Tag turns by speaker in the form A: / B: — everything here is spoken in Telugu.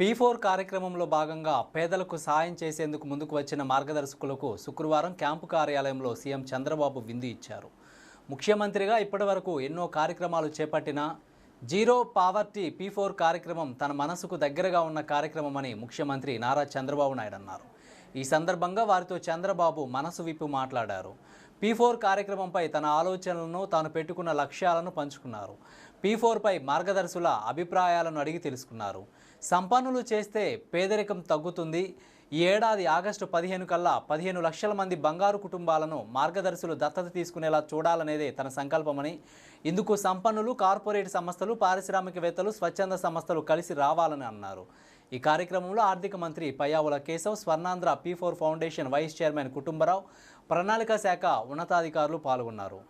A: P4 కార్యక్రమంలో భాగంగా పేదలకు సాయం చేసేందుకు ముందుకు వచ్చిన మార్గదర్శకులకు శుక్రవారం క్యాంపు కార్యాలయంలో సీఎం చంద్రబాబు విందు ఇచ్చారు. ముఖ్యమంత్రిగా ఇప్పటివరకు ఎన్నో కార్యక్రమాలు చేపట్టినా జీరో పావర్టీ P4 కార్యక్రమం తన మనసుకు దగ్గరగా ఉన్న కార్యక్రమమని ముఖ్యమంత్రి నారా చంద్రబాబు నాయుడు అన్నారు. ఈ సందర్భంగా వారితో చంద్రబాబు మనసు విప్పి మాట్లాడారు. P4 కార్యక్రమంపై తన ఆలోచనలను, తాను పెట్టుకున్న లక్ష్యాలను పంచుకున్నారు. P4 పై మార్గదర్శుల అభిప్రాయాలను అడిగి తెలుసుకున్నారు. సంపన్నులు చేస్తే పేదరికం తగ్గుతుంది. ఈ ఏడాది ఆగస్టు 15 కల్లా 15 లక్షల మంది బంగారు కుటుంబాలను మార్గదర్శులు దత్తత తీసుకునేలా చూడాలనేదే తన సంకల్పమని, ఇందుకు సంపన్నులు, కార్పొరేట్ సంస్థలు, పారిశ్రామికవేత్తలు, స్వచ్ఛంద సంస్థలు కలిసి రావాలని అన్నారు. ఈ కార్యక్రమంలో ఆర్థిక మంత్రి Payyavula Keshav, Swarnandhra P4 foundation vice chairman Kutumbarao, ప్రణాళిక శాఖ ఉన్నతాధికారులు పాల్గొన్నారు.